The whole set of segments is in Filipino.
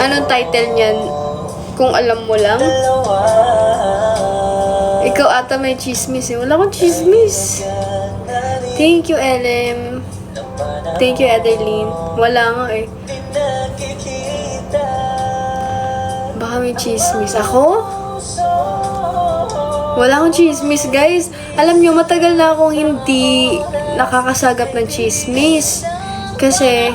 Anong title niyan? Kung alam mo lang. Ikaw ata may chismis eh. Wala akong chismis. Thank you, LM. Thank you, Adeline. Wala nga eh. Baka may chismis. Ako? Wala akong chismis, guys. Alam nyo, matagal na akong hindi nakakasagap ng chismis. Kasi,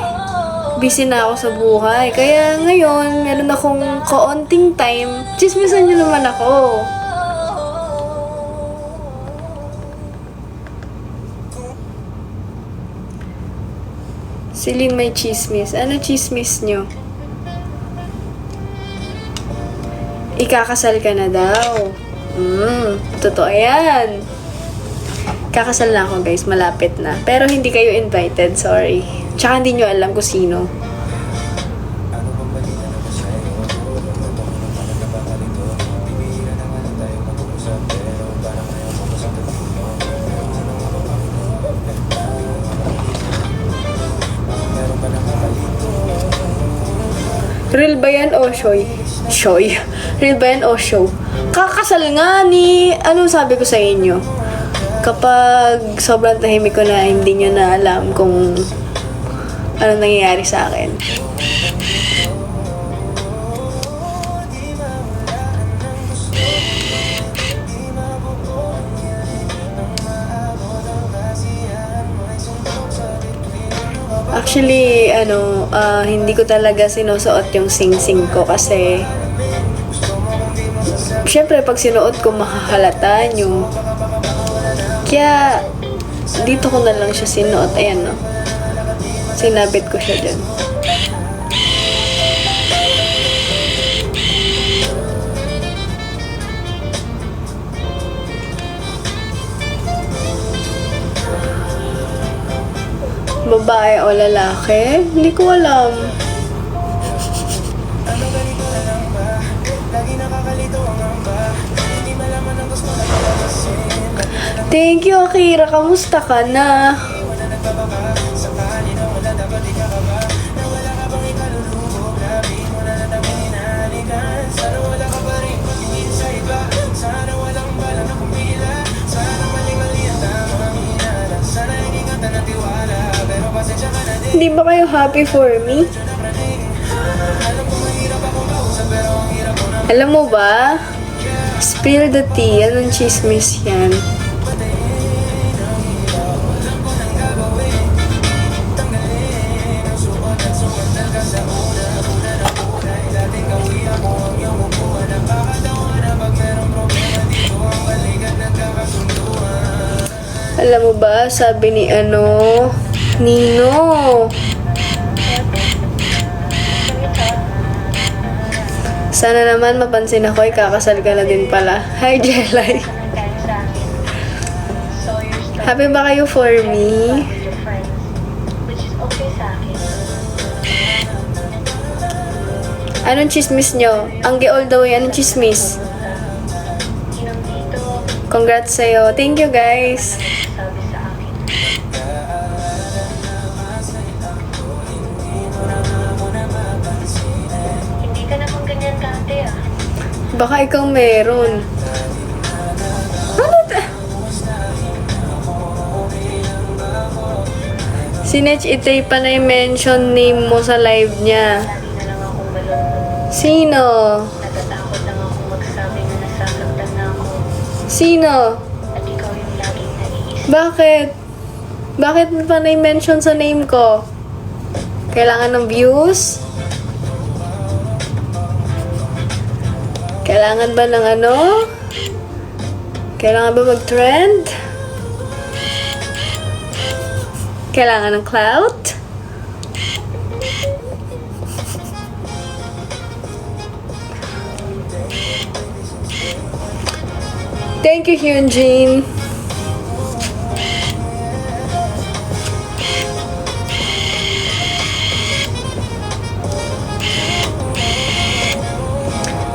busy na ako sa buhay. Kaya ngayon, meron akong kaunting time. Chismisan nyo naman ako. Celine may chismis. Ano chismis nyo? Ikakasal ka na daw. Totoo yan. Kakasal na ako, guys. Malapit na. Pero hindi kayo invited. Sorry. Tsaka hindi nyo alam kung sino. Real ba yan o shoy? Shoy? Real ba yan o show? Kakasal nga ni... Anong sabi ko sa inyo? Kapag sobrang tahimik ko na hindi nyo na alam kung ano nangyayari sa akin. Actually, hindi ko talaga sinusuot yung sing-sing ko kasi syempre, pag sinuot ko, makahalata nyo. Kaya, dito ko na lang siya sinuot. Ayan, no? Sinabit ko siya dyan. Babae o lalaki? Hindi ko alam. Thank you, Akira. Kamusta ka na? Hindi ba kayo happy for me? Alam mo ba? Spill the tea. Anong chismis yan? Alam mo ba, sabi ni Nino. Sana naman mapansin ako, kakasal ka na din pala. Hi, Jelay. Happy ba kayo for me? Anong chismis nyo? Angge all the way, anong chismis? Congrats sa'yo. Thank you, guys. Baka ikaw meron. Ano si Nech Itay pa na i-mention name mo sa live niya. Sino? Natatakot lang ako magsabi na nasasaktan na ako. Sino? At ikaw yung laging naiisip. Bakit? Bakit mo pa na-mention sa name ko? Kailangan ng views? Kailangan ba ng Kailangan ba mag-trend? Kailangan ng clout? Thank you, Hyunjin.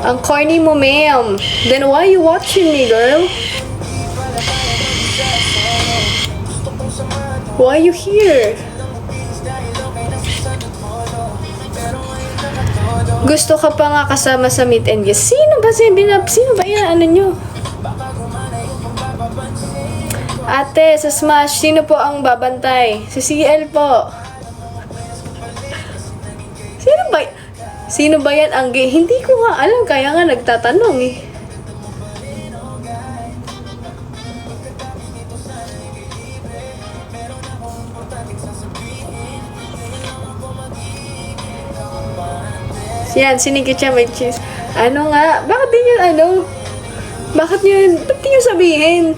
Ang corny mo, ma'am. Then why you watching me, girl? Why you here? Gusto ka pa nga kasama sa meet and greet. Sino ba yan? Ano nyo? Ate, sa Smash, sino po ang babantay? Si CL po. Sino ba yan ang gay? Hindi ko nga alam, kaya nga nagtatanong eh. Yan, sinigit siya may cheese. Ano nga? Bakit di nyo ba't di nyo sabihin?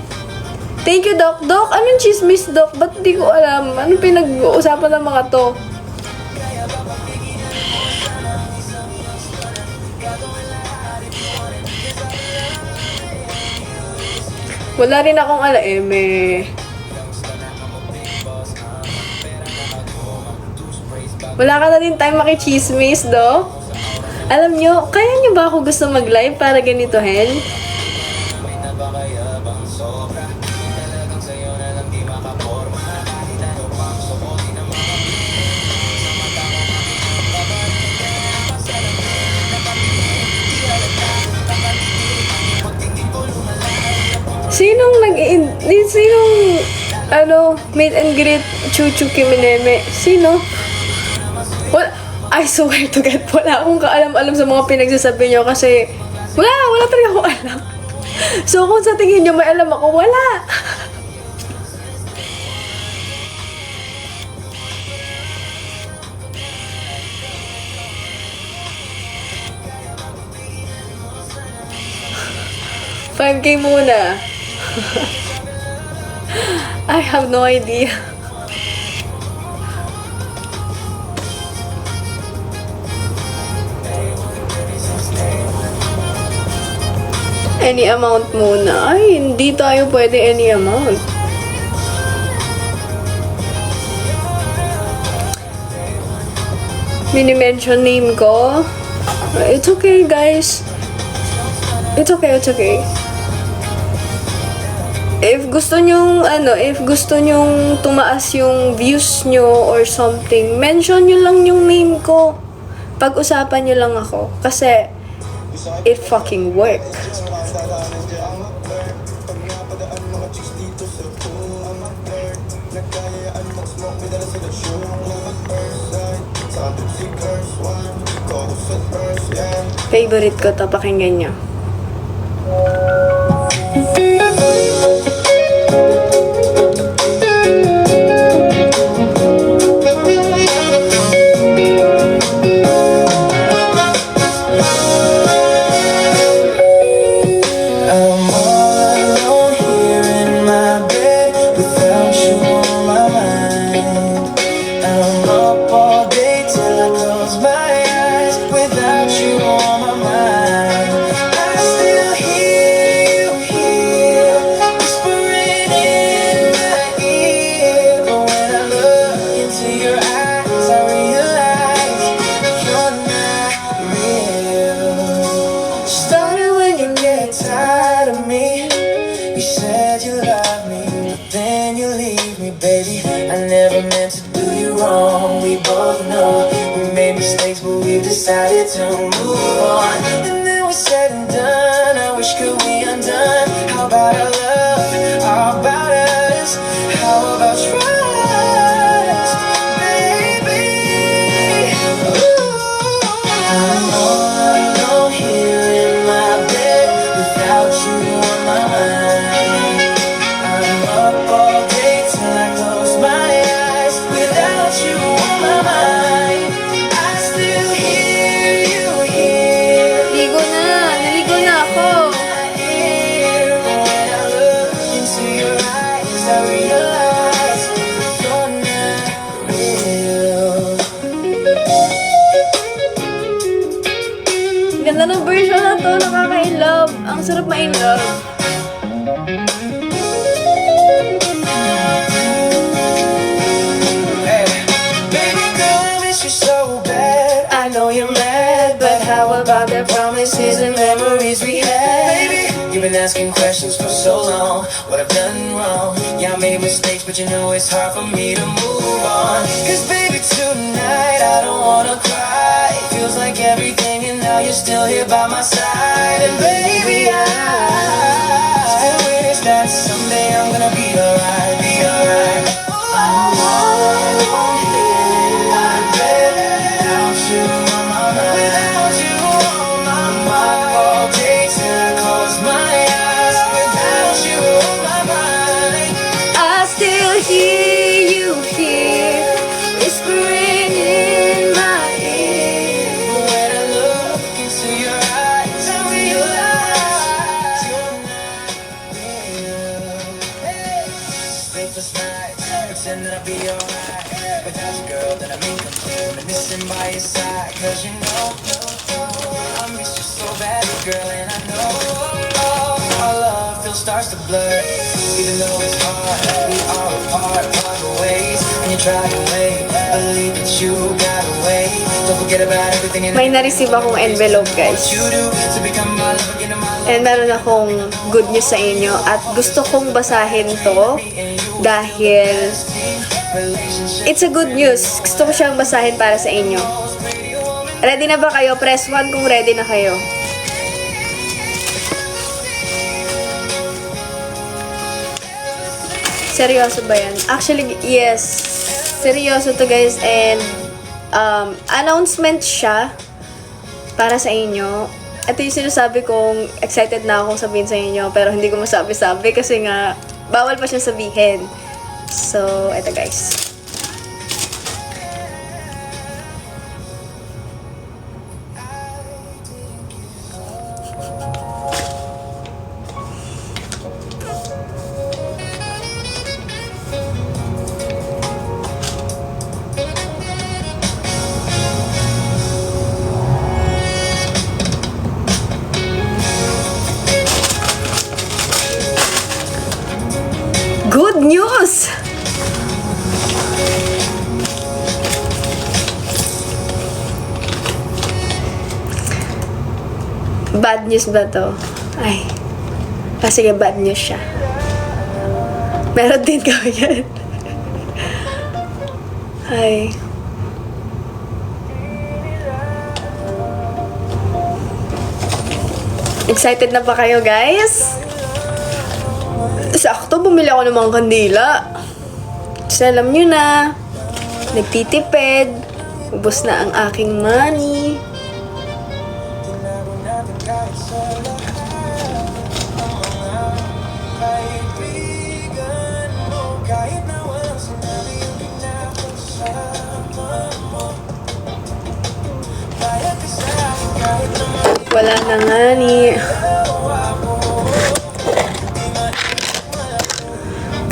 Thank you, Doc. Doc, anong chismis, Doc? Ba't di ko alam? Anong pinag-uusapan ng mga to? Wala rin akong wala ka na din time makichismis, Doc? Alam nyo, kaya nyo ba ako gusto mag-live para ganito, Hen? Meet and greet, Chuchu Kimineme? Sino? Well, I swear to God, wala akong kaalam-alam sa mga pinagsasabi nyo kasi wala talaga ako alam. So, kung sa tingin nyo may alam ako, wala. $5K muna. I have no idea. Any amount muna. Ay, hindi tayo pwede any amount. Mini-mention name ko. It's okay, guys. It's okay. If gusto nyong tumaas yung views nyo or something, mention nyo lang yung name ko. Pag-usapan nyo lang ako. Kasi, it fucking work. Favorite ko to, pakinggan nyo. Decided to move on, and then we said and done. I wish could we undone. How about our love? How about us? How about trust, baby? Ooh, I'm all alone here in my bed without you on my mind. I'm up all day till I close my eyes without you on my mind. I still hear you here. Naligo na ako. When I look into your eyes, I realize you're not real. Ganda ng version na to, nakaka-in-love. Ang sarap ma-in-love. Hey, baby girl, I miss you so bad. I know you're mad, but how about the promises and memories we had? Baby, you've been asking questions for so long. What I've done wrong? Yeah, I made mistakes, but you know it's hard for me to move on. 'Cause baby, tonight I don't wanna cry. Feels like everything now you're still here by my side. And baby, I still wish that someday I'm gonna be alright, be alright. I'm all alone here in my bed without you on my mind. Without you on my mind. All day till I close my eyes. Without you on my mind. I still hear you here, whispering in my ear. When I look into your eyes, I realize you're not real. Sleepless nights, pretend that I'll be alright. Without you, girl, then I'm incomplete. Reminiscing by your side, 'cause you know, I miss you so badly, girl, and I know our love still starts to blur. Even though it's hard, we are apart, far ways. And you try to wait, believe that you got away. Don't forget about everything and May na-receive akong envelope, guys. you do to become my love again in my life. And meron akong good news sa inyo. At gusto kong basahin to dahil it's a good news. Gusto ko siyang basahin para sa inyo. Ready na ba kayo? Press 1 kung ready na kayo. Seryoso ba yan? Actually, yes. Seryoso to, guys. And announcement siya para sa inyo. Ito yung sinasabi kong excited na akong sabihin sa inyo, pero hindi ko masabi-sabi kasi nga bawal pa siya sabihin. So, eto guys. Good news! Bad news ba to? Ay. Sige, bad news siya. Meron din kami yan. Ay. Excited na ba kayo, guys? Sakto, bumili ako ng mga kandila. Kasi alam nyo na, nagtitipid, ubos na ang aking money. Wala na nga ni.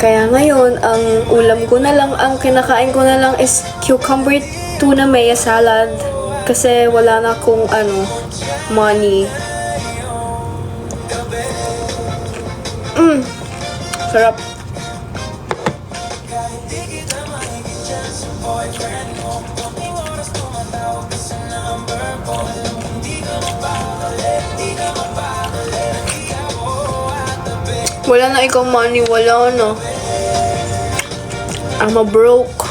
Kaya ngayon, ang ulam ko na lang, ang kinakain ko na lang is cucumber tuna maya salad. Kasi wala na akong money. Sarap. Wala na ikaw money, wala na. I'm a broke.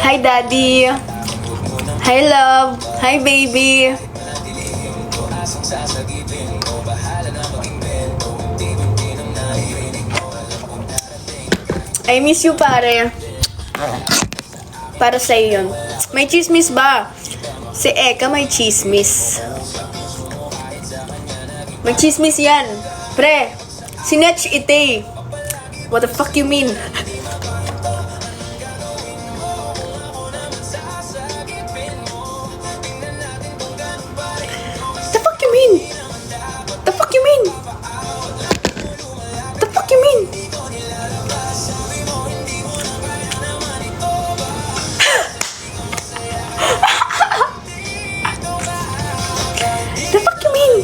Hi, Daddy. Hi, love. Hi, baby. I miss you, pare. Para sa'yo yun. May chismis ba? Si Eka may chismis. May chismis yan. Pre, sinetch ite. What the fuck you mean? The fuck you mean? The fuck you mean? The fuck you mean? The fuck you mean?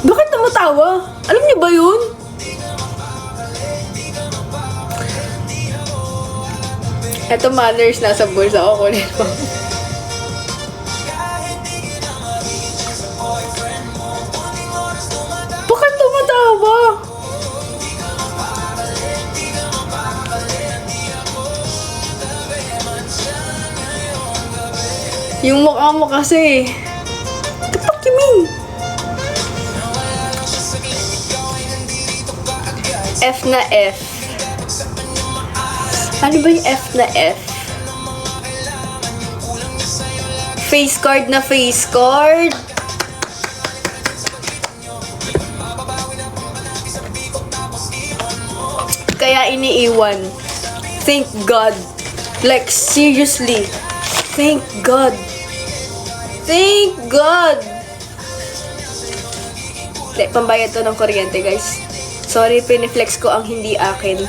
Bakit namatawa? Alam niyo ba yun? Eto manners nasa bulsa ko. Kunin mo. Bakit namatawa? Yung mukha mo kasi. The fuck you mean? F na F. Ano ba yung F na F? Face card na face card. Kaya iniiwan. Thank God. Like, seriously. Thank God. Thank God. Hindi, pambayad to ng kuryente, guys. Sorry, piniflex ko ang hindi akin.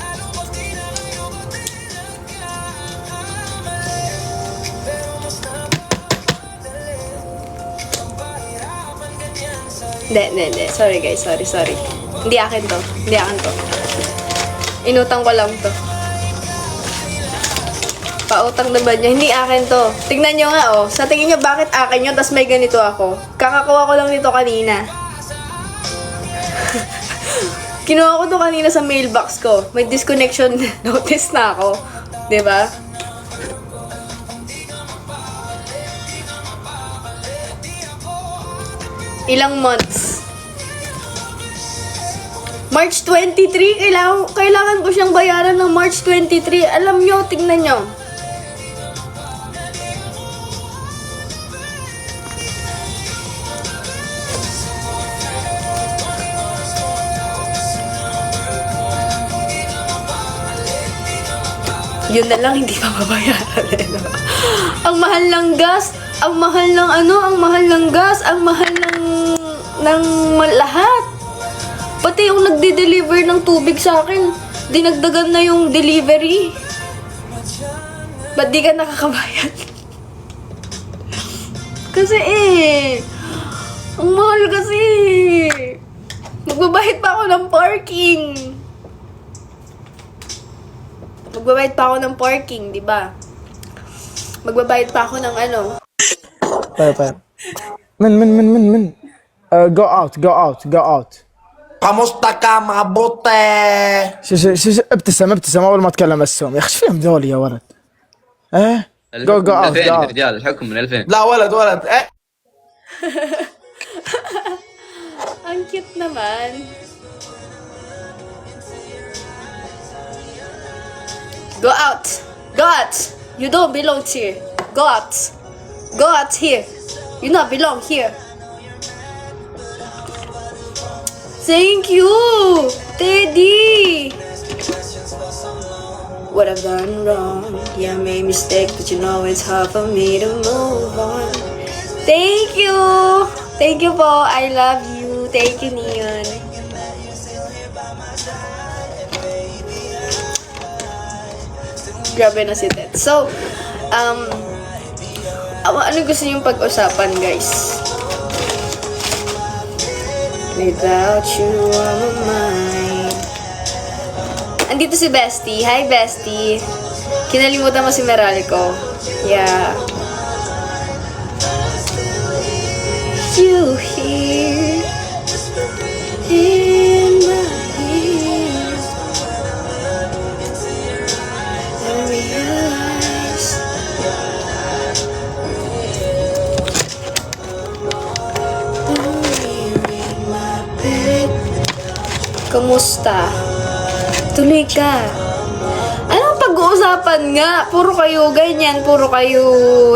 Hindi. Sorry, guys. Sorry. Hindi akin to. Inutang ko lang to. Pautang na ba niya? Hindi akin to. Tignan nyo nga, oh. Sa tingin nyo, bakit akin yun? Tapos may ganito ako. Kakakuha ko lang nito kanina. Kinuha ko to kanina sa mailbox ko. May disconnection notice na ako. 'Di ba? Ilang months? March 23? Kailangan ko siyang bayaran ng March 23. Alam nyo, tingnan nyo. Yun na lang, hindi pa mabayaran. Ang mahal ng gas, ang mahal ng ang mahal ng gas, ang mahal ng lahat. Pati yung nagde-deliver ng tubig sa akin, dinagdagan na yung delivery. Ba't di ka nakakabayad? Kasi ang mahal kasi. Magbabayad pa ako ng parking. Magbabayad pa ako ng parking, di ba? Magbabayad pa ako ng طيب من go out Kamusta ka mabuti? شو ابتسم اول ما تكلم السوم يا اخي ايش فيهم ذول يا ولد جو من اوت 2000 يا رجال، الحكم من 2000. لا ولد Ang cute naman. Go out! Go out! You don't belong here. Go out! Go out here. You not belong here. Thank you, Teddy. What I've done wrong? Yeah, I made mistake, but you know it's hard for me to move on. Thank you. Thank you po. I love you. Thank you, Neon. Grabe na si Ted. So, ano gusto niyong pag-usapan, guys? Without you on my mind. Andito si Bestie. Hi, Bestie. Kinalimutan mo si Meralco. Yeah. You here in my ears. I realize kamusta? Tuloy ka. Anong pag-uusapan nga? Puro kayo ganyan, puro kayo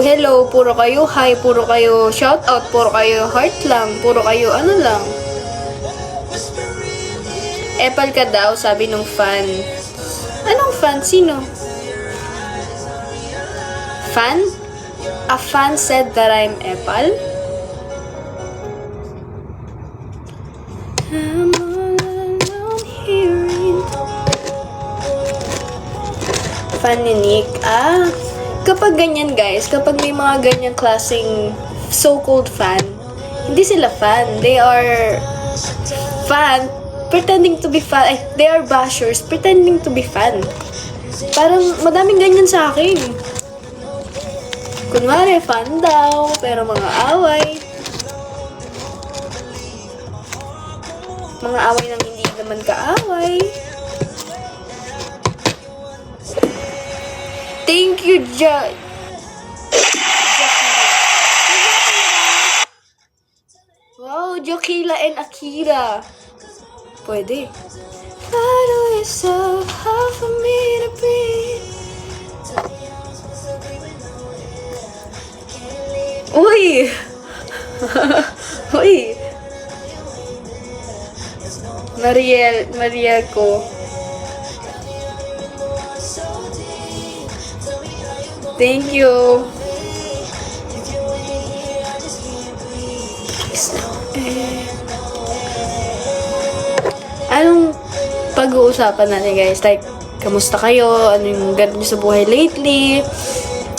hello, puro kayo hi, puro kayo shout out, puro kayo heart lang, puro kayo ano lang. Epal ka daw, sabi nung fan. Anong fan? Sino? Fan? A fan said that I'm Epal? I'm all alone hearing. Fan ni Nick. Kapag ganyan guys, kapag may mga ganyang klaseng so-called fan, hindi sila fan. They are fan pretending to be fan. They are bashers pretending to be fan. Parang madaming ganyan sa akin. Kunwari, fan daw, pero mga away. Mga away nang hindi naman kaaway. Thank you, you, Kila and Akira. Pwede. Follow yourself, hard for me to breathe. Uy! Uy! Mariel ko. Thank you. Anong pag-uusapan natin, guys? Like, kamusta kayo? Ano yung ganun nyo sa buhay lately?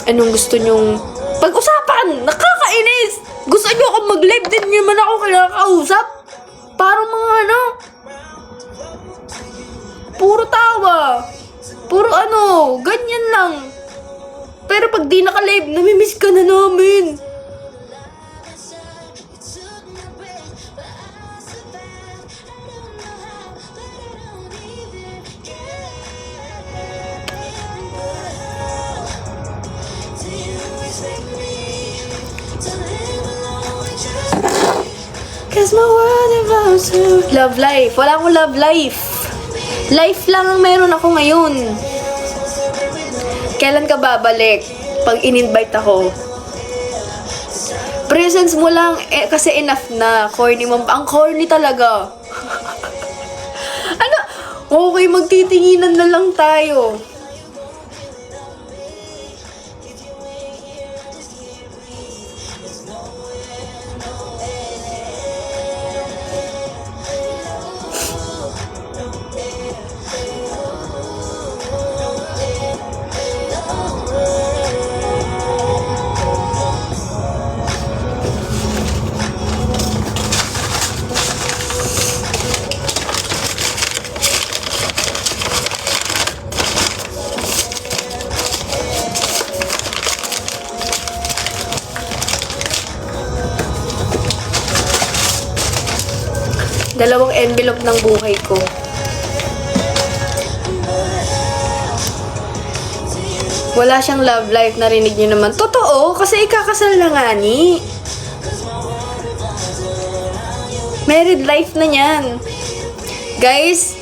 Anong gusto nyong pag-usapan? Nakakainis! Gusto nyo akong mag-live din naman ako kinakausap? Parang mga ano? Puro tawa. Puro ano? Ganyan lang. Pero pag di naka-live, namimiss ka na namin. Cause my world involves you. Love life. Wala akong love life. Life lang ang meron ako ngayon. Kailan ka babalik? Pag in-invite ako. Presence mo lang kasi enough na. Corny mo. Ang corny talaga. Ano? Okay, magtitinginan na lang tayo. Dalawang envelope ng buhay ko. Wala siyang love life, narinig niyo naman. Totoo, kasi ikakasal na nga ni. Married life na niyan. Guys,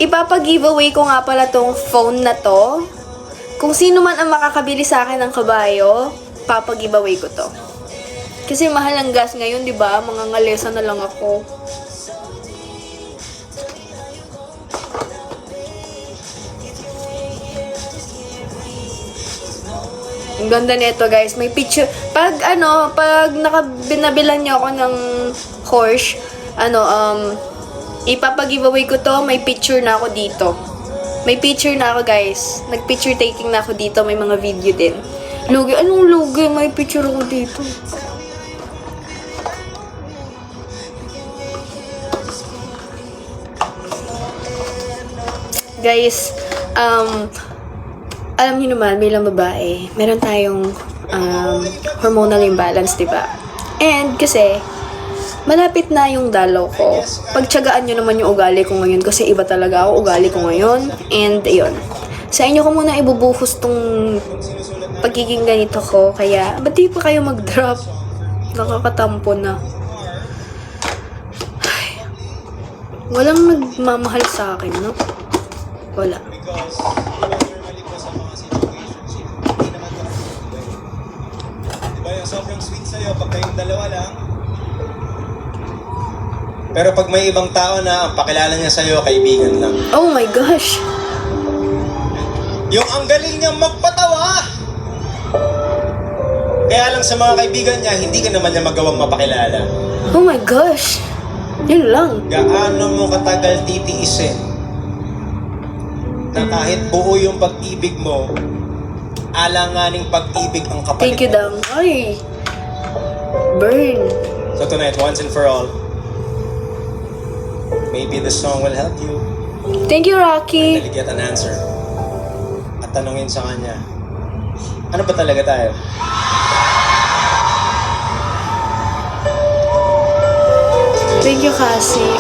ipapag-giveaway ko nga pala tong phone na to. Kung sino man ang makakabili sa akin ng kabayo, papag-giveaway ko to. Kasi mahal ang gas ngayon, di ba? Mga ngalesa na lang ako. Ang ganda nito, guys. May picture. Pag nabinabilan niyo ako ng Porsche, ipapag-giveaway ko to. May picture na ako dito. May picture na ako, guys. Nag-picture taking na ako dito. May mga video din. Lugi. Anong lugi? May picture ako dito. Guys, alam niyo naman, bilang babae, meron tayong hormonal imbalance, diba? And kasi, malapit na yung dalaw ko. Pagtsagaan nyo naman yung ugali ko ngayon kasi iba talaga ako ugali ko ngayon. And, ayun. Sa inyo ko muna ibubuhos tong pagiging ganito ko. Kaya, ba't di pa kayo mag-drop? Nakakatampo na. Ay, walang nagmamahal sa akin, no? Wala. Diba yung sobrang sweet sa'yo pag kayong dalawa lang? Pero pag may ibang tao na ang pakilala niya sa'yo, kaibigan lang. Oh my gosh! Yung ang galing niya magpatawa! Kaya lang sa mga kaibigan niya, hindi ka naman niya magawang mapakilala. Oh my gosh! Yun lang. Gaano mo katagal titiisin na kahit buo yung pag-ibig mo, alanganing pag-ibig ang kapalit. Thank you, Dang. Ay! Burn. So tonight, once and for all, maybe this song will help you Thank you, Rocky. finally get an answer. At tanungin sa kanya, ano ba talaga tayo? Thank you, Cassie.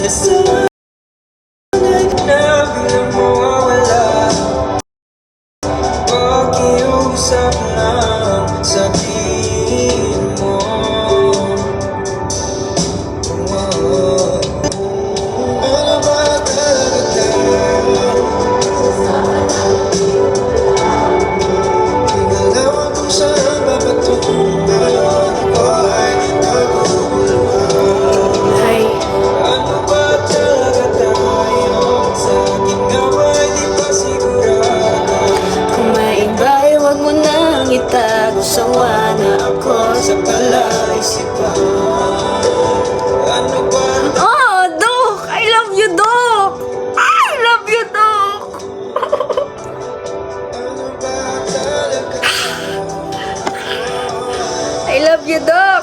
Nasanay na bilang mawawala. Pakiusap lang, sabihin mo. Ano ba talaga tayo? Pinalawan kung saan papatungan. Ako ay naguguluhan. Hi. Ano ba talaga tayo? Sa akin nga ba'y di pa sigurado? Kung may iba, huwag mo nang itago. Sawa na ako sa Palaisipan. Ano ba Oh, Doc! I love you, Doc! I love you, Doc! talaga? I love you, Doc!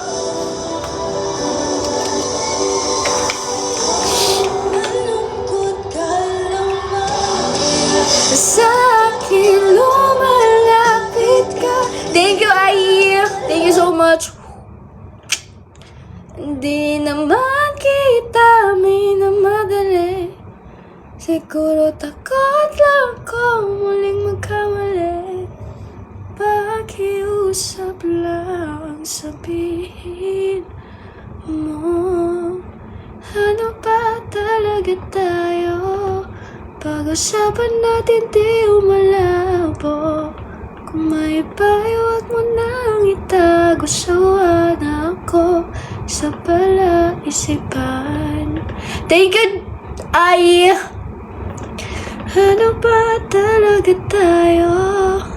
Sa akin lumalapit ka. Thank you, Ai! Thank you so much. Hindi naman kita minamadali. Siguro takot lang ko muling magkamali. Pakiusap lang sabihin mo. Ano ba talaga tayo? Pag-usapan natin di umalabo. Kung may payawag mo nang itago. Sawa na ako sa palaisipan. Thank you, Ai! Ano ba talaga tayo?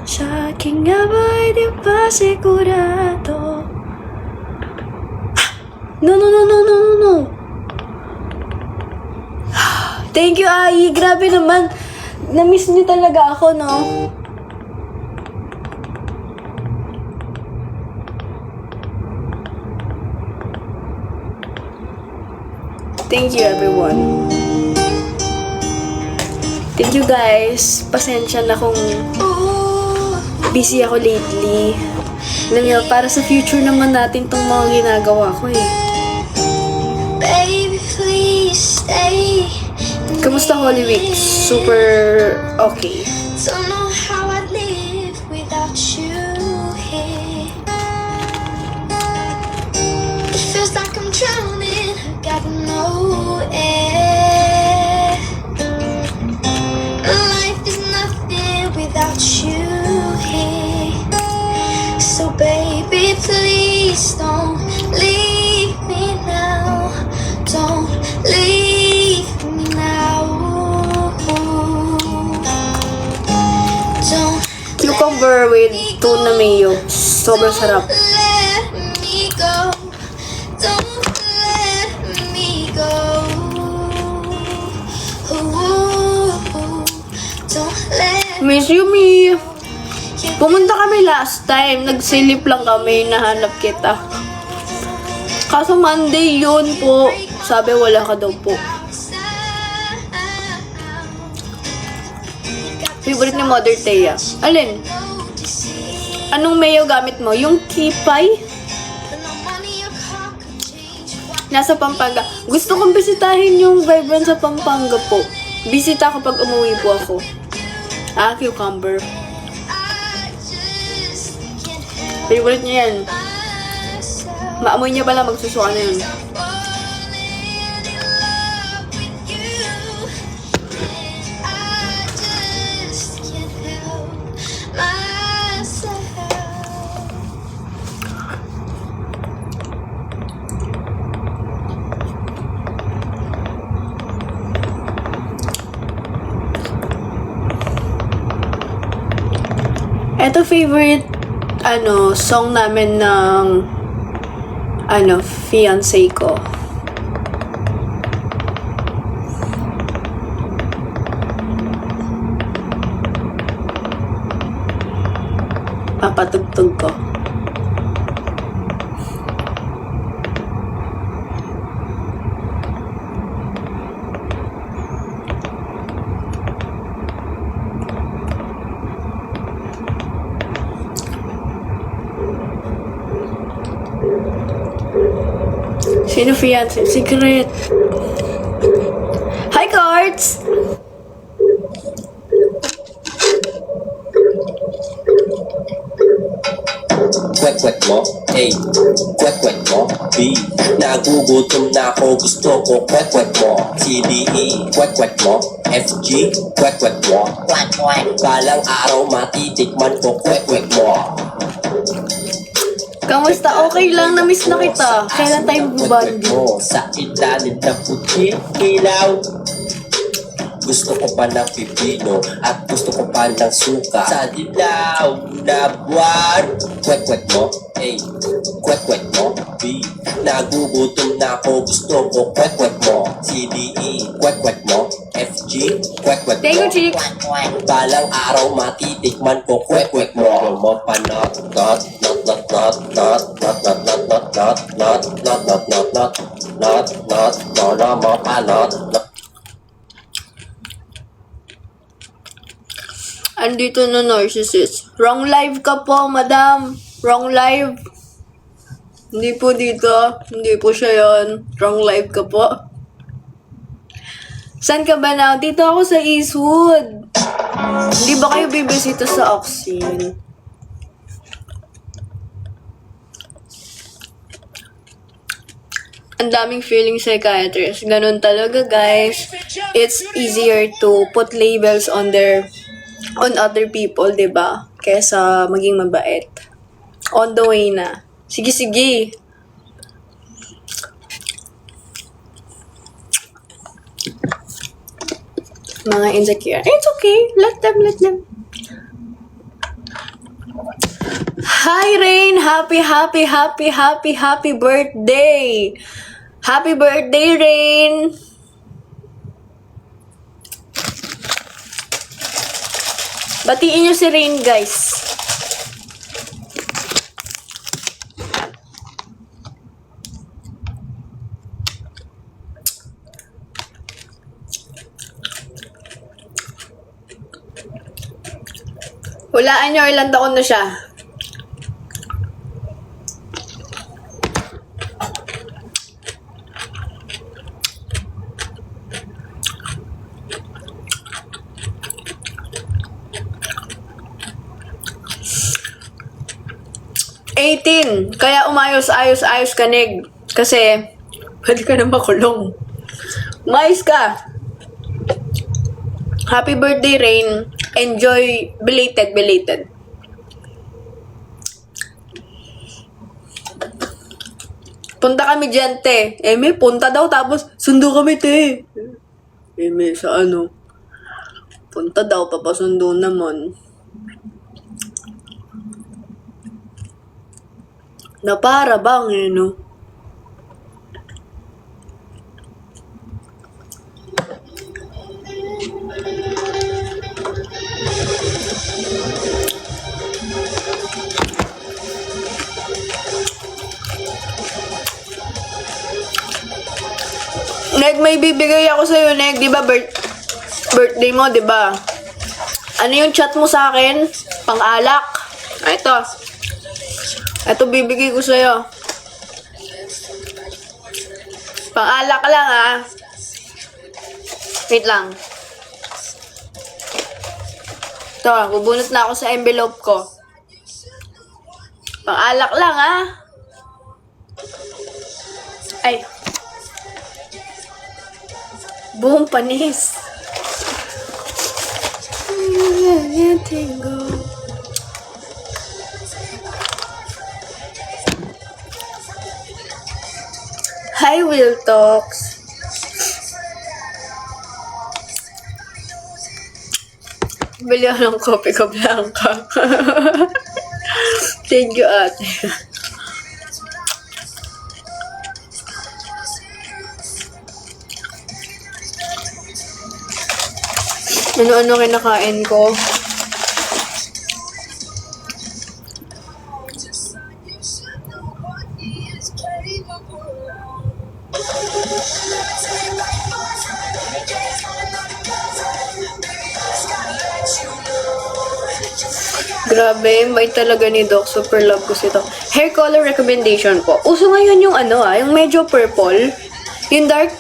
Sa akin nga ba'y di pa sigurado? No, no, no, no, no, no, no. Thank you, Ai. Grabe naman. Na-miss niyo talaga ako, no? Thank you, everyone. Thank you, guys. Pasensya na kung busy ako lately. Alam niyo, para sa future naman natin tong mga ginagawa ko eh. Baby, please stay. Kamusta Holy Week? Super okay. Don't know how I'd live without you here. It feels like I'm drowning, got no air. Life is nothing without you here. So baby, please don't leave me now. Don't leave me now. Don't Cucumber with tuna mayo. Sobrang sarap. let me go. Don't let me go. Ooh, don't let Miss Yumi. Pumunta kami last time. Nagsilip lang kami. Nahanap kita. Kaso Monday yun po. Sabi wala ka daw po. Favorite ni Mother Thea. Alin? Anong mayo gamit mo? Yung kipay? Nasa Pampanga. Gusto kong bisitahin yung Vibrant sa Pampanga po. Bisita ko pag umuwi po ako. Cucumber. Favorite niya yan. Maamoy niya pala, magsusuka na yun. Ito favorite song namin ng fiancé ko. Papatugtog ko. Sino fiancé? Secret. kwek-kwek mo, A. Kwek-kwek mo, B. Nagugutom na ako, gusto ko kwek-kwek mo, C, D, E. Kwek-kwek mo, F, G. Kwek-kwek mo, balang araw matitikman ko kwek-kwek mo. Kamusta? Okay lang, na-miss na kita. Kailan tayo bonding? Mo sa ilalim ng puti ilaw. Gusto ko pa ng pipino at gusto ko pa ng suka sa dilaw na buwan. Kwek-kwek mo, A. Kwek-kwek mo, B. Nagugutom na ako, gusto ko kwek-kwek mo, C, D, E. Kwek-kwek mo, F, G. Kwek-kwek Thank you, mo, Chick. balang araw matitikman ko kwek-kwek mo. Mo pa not, not, not, not, not, not, not, not, not, not, not, not, not, not, not, not, not, not, mo pa not, not. Andito na narcissist. Wrong live ka po, madam. Wrong live. Hindi po dito. Hindi po siya yon. Wrong live ka po. Saan ka ba now? Dito ako sa Eastwood. Hindi ba kayo bibisita sa Oxin? Ang daming feeling psychiatrist. Ganun talaga, guys. It's easier to put labels on other people, 'di ba? Kaysa maging mabait. On the way na. Sige, sige. Mga insecure. It's okay. Let them. Hi, Rain! Happy birthday! Happy birthday, Rain! Batiin niyo si Rain, guys. Hulaan niyo ilang taon na siya. Kaya umayos ka, Neg. Kasi, pwede ka na makulong. Umayos ka. Happy birthday, Rain. Enjoy. Belated. Punta kami dyan, te. Eme, punta daw, tapos sundo kami, te. Eme, sa ano? Punta daw, papasundo naman. Na para bang, no? Neg, may bibigay ako sa'yo, Neg. Di ba, birthday mo, di ba? Ano yung chat mo sa akin? Pang-alak. Ito bibigay ko sa'yo. Pang-alak lang, ha? Wait lang. Ito, bubunot na ako sa envelope ko. Pang-alak lang, ha? Ay. Buong panis. Hi, Will Talks. Bili ako ng kopi ko blanca. Thank you, ate. Ano-ano kinakain ko? Grabe, may talaga ni Doc. Super love ko sito. Hair color recommendation po. Uso ngayon yung yung medyo purple. Yung dark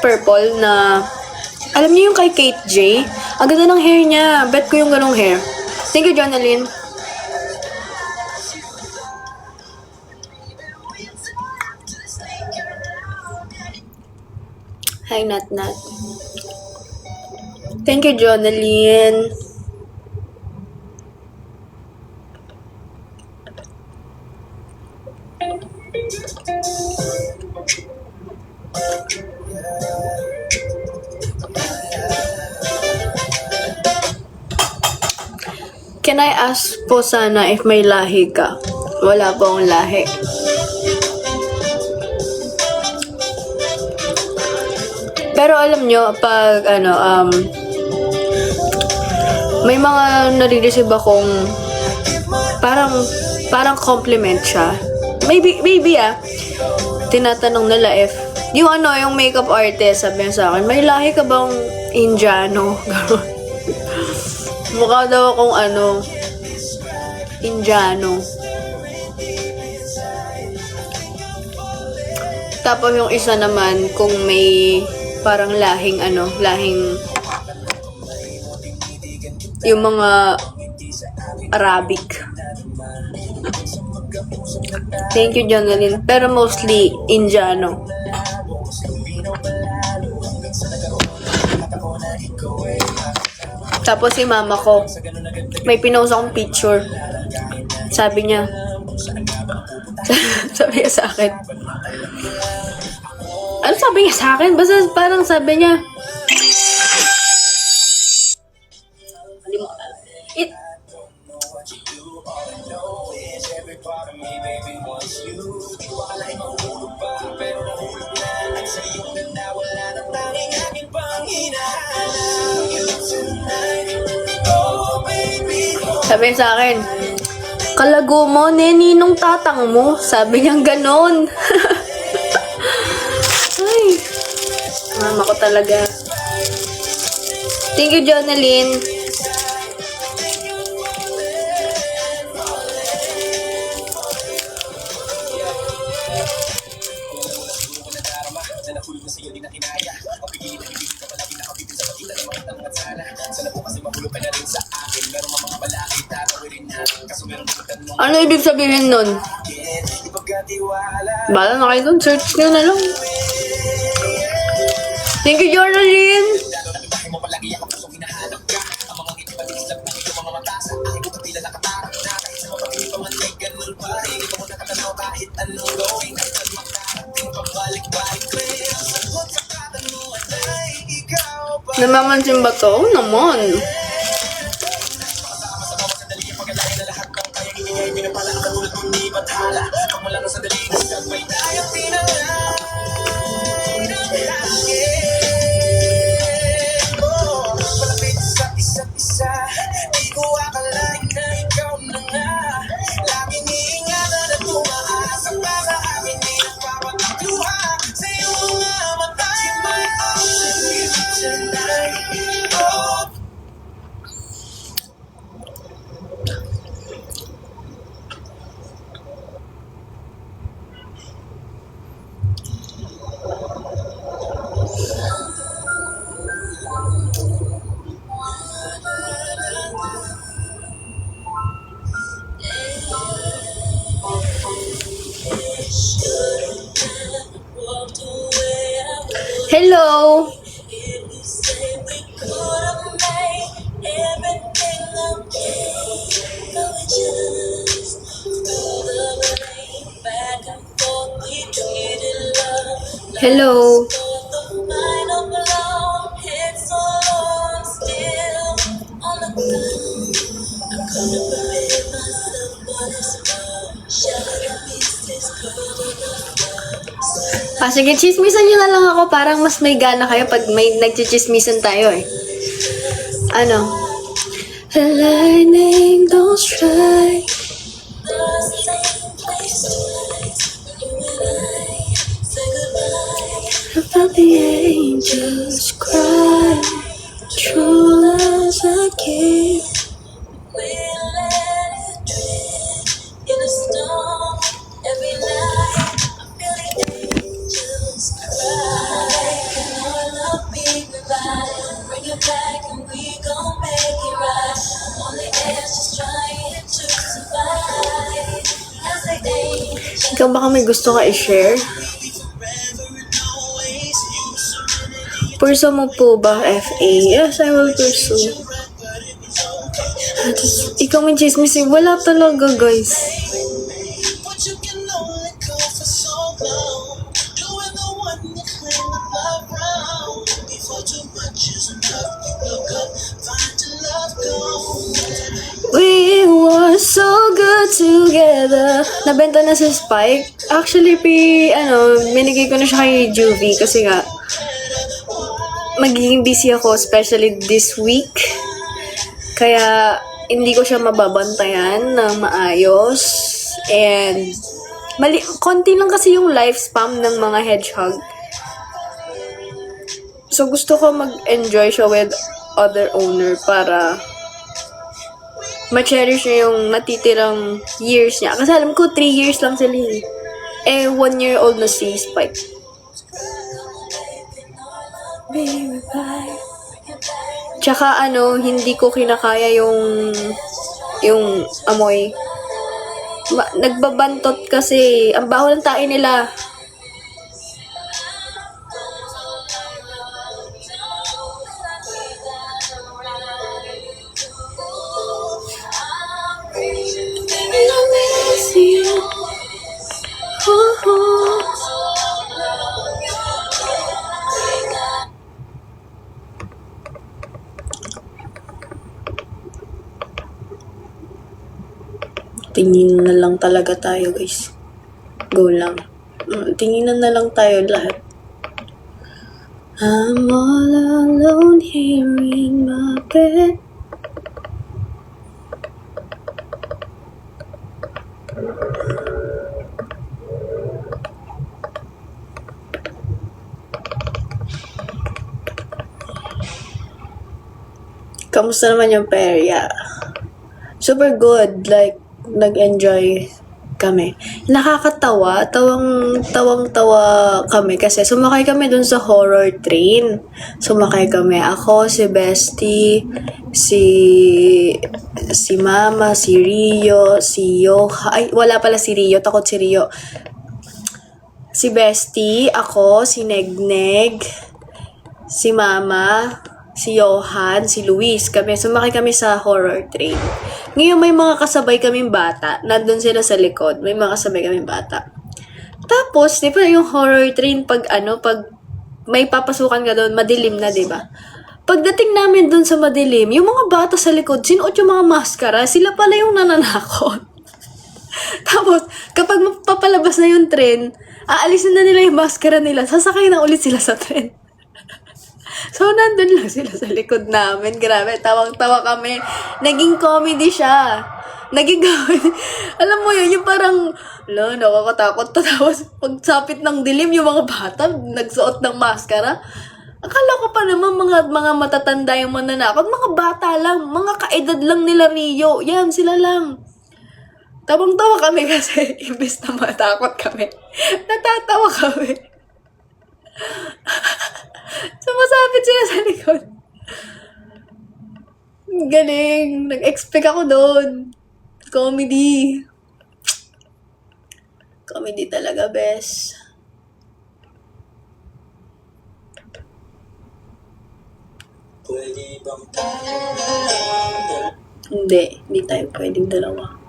purple na, alam niyo yung kay Kate J? Ang ganda ng hair niya. Bet ko yung ganong hair. Thank you, Jonalyn. Hi, Nat Nat. Thank you, Jonalyn. Can I ask po sana if may lahi ka? Wala po akong lahi. Pero alam nyo, pag may mga nare-receive akong parang compliment siya. Maybe tinatanong nila if yung makeup artist, sabi niya sa akin, may lahi ka bang Indiano? Mukha daw akong Indiano. Tapos yung isa naman, kung may parang lahing yung mga Arabic. Thank you, Jonalyn. Pero mostly, Indiano. Tapos si mama ko, may pinost akong picture. Sabi niya, sabi niya sa akin. Ano sabi niya sa akin? Basta parang sabi niya, sabi niya sa akin, kalago mo, ninong tatang mo. Sabi niya ganon. Ay, mama ko talaga. Thank you, Jonalyn. Ano ibig sabihin nun? Bala na kayo dun, search nyo na lang. Thank you, Jonalyn. Namamansin ba to? Oo naman. Hello. Hello. Sige, chismisan nyo na lang ako. Parang mas may gana kayo pag may nagchichismisan tayo eh. Ano? The lightning don't strike. I felt the angels cry. True love's a gift. We let it drip in a storm every night. I feel the angels cry. And our love be revived. Bring it back and we gon' make it right. I'm on the edge just trying to survive. As the angels. Ikaw baka may gusto ka i-share? Pursue mo po ba, FA? Yes, I will pursue. Ikaw may chismis, wala talaga, guys. But you can only go for so long. Doing the one you claim to love wrong. Before too much is enough, you look up, find your love gone. We were so good together. Nabenta na si Spike. Actually, binigay ko na siya kay Juvie kasi nga, magiging busy ako, especially this week. Kaya, hindi ko siya mababantayan ng maayos. And, konti lang kasi yung lifespan ng mga hedgehog. So, gusto ko mag-enjoy siya with other owner para ma-cherish niya yung natitirang years niya. Kasi alam ko, 3 years lang sila eh. 1-year-old na si Spike. Baby, bye. Tsaka hindi ko kinakaya yung amoy. Nagbabantot kasi. Ang baho ng tae nila. Baby, I miss you. Tingin na lang talaga tayo, guys. Go lang. Tinginan na lang tayo lahat. I'm all alone here in my bed. Kamusta naman yung perya? Super good. Like, nag-enjoy kami. Nakakatawa. Tawang-tawa kami kasi sumakay kami dun sa horror train. Sumakay kami. Ako, si Bestie, si Mama, si Rio, si Yoha. Ay, wala pala si Rio. Takot si Rio. Si Bestie, ako, si Negneg, si Mama, si Johan, si Luis. Sumakay kami sa horror train. Ngayon may mga kasabay kaming bata. Nandun sila sa likod. May mga kasabay kaming bata. Tapos, di ba yung horror train pag may papasukan ka doon, madilim na, di ba? Pagdating namin doon sa madilim, yung mga bata sa likod, sinuot yung mga maskara, sila pala yung nananakot. Tapos, kapag papalabas na yung train, aalisin na nila yung maskara nila, sasakay na ulit sila sa train. So, nandun lang sila sa likod namin. Grabe, tawang-tawa kami. Naging comedy siya. Naging comedy. Alam mo yun, yung parang, nakakatakot. Tapos, pagsapit ng dilim, yung mga bata, nagsuot ng maskara. Akala ko pa naman mga matatanda yung mananakot. Mga bata lang, mga kaedad lang nila Rio. Yan, sila lang. Tawang-tawa kami kasi, imbes na matakot kami. Natatawa kami. Sumasapit sila sa likod. Galing. Nag-expect ako doon. Comedy. Comedy talaga, bes. Hindi tayo pwedeng dalawa.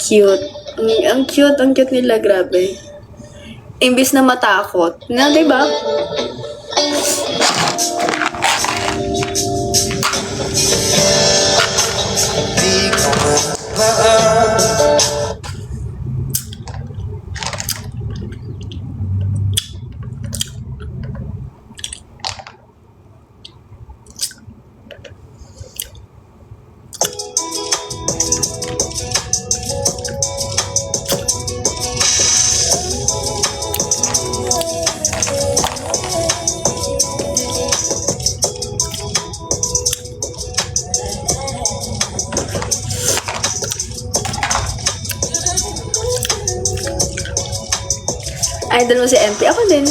Cute. Ang cute nila, grabe. Imbis na matakot. Na, diba? Idol mo si MP. Ako din.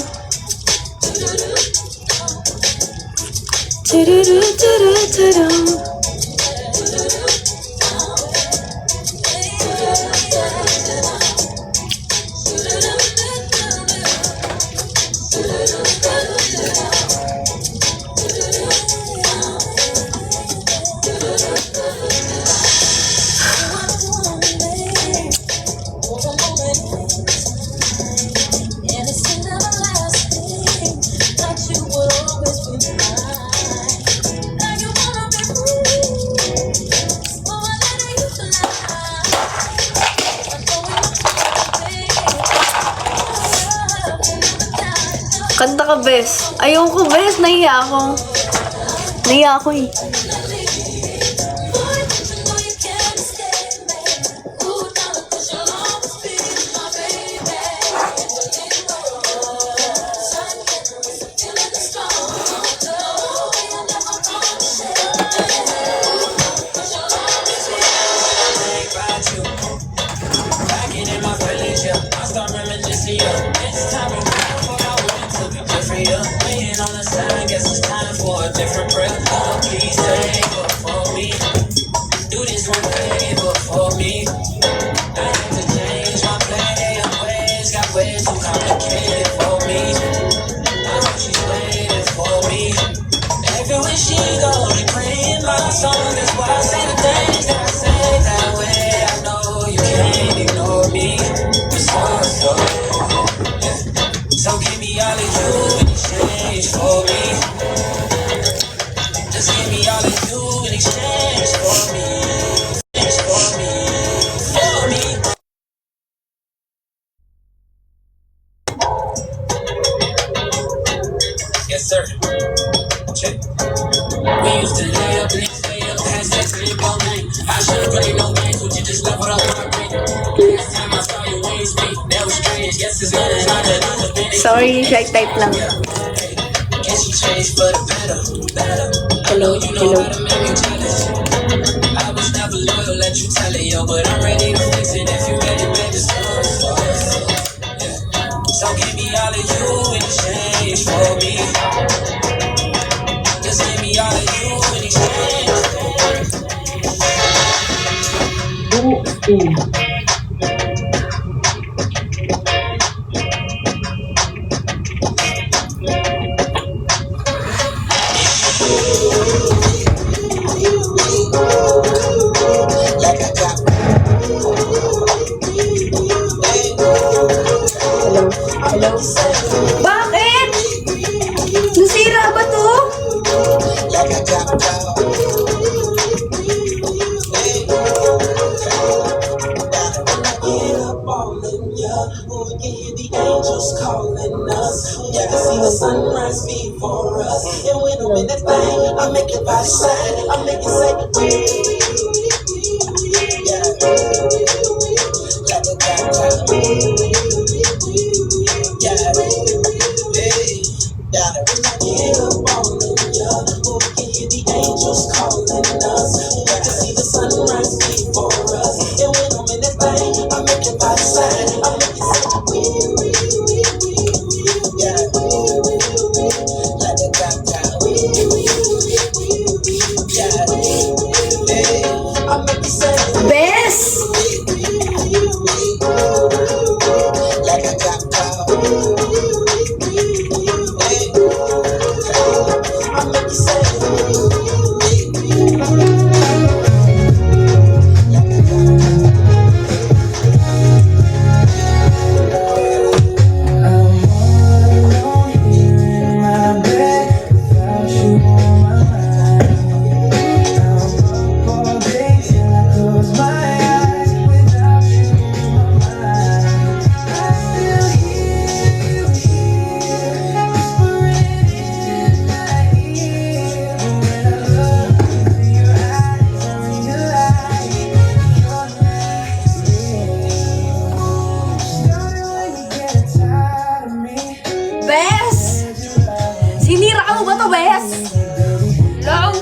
Kanta ka, Bes. Ayoko, Bes. Nahiya ako. Nahiya ako eh. So give me all of you in exchange for me. Just give me all of you in exchange for me. For me. For me. Yes, sir. Check. We used to lay up and stay up, had sex and it go name. I should've played no games, but you just leveled up my brain. Last time I saw your ways speak, that was strange. Yes, it's better than I've been. Sorry, shy type lang. Guess you changed for the better. Hello, You know hello. how to make me jealous. I was never loyal, let you tell it, yo, but I'm ready to fix it if you ready, baby. So give me all of you in exchange for me. Just give me all of you in exchange. Hello, hello. Bakit? Nasira ba to? Bes! Bes! Sinira mo ba to, Bes? Hello?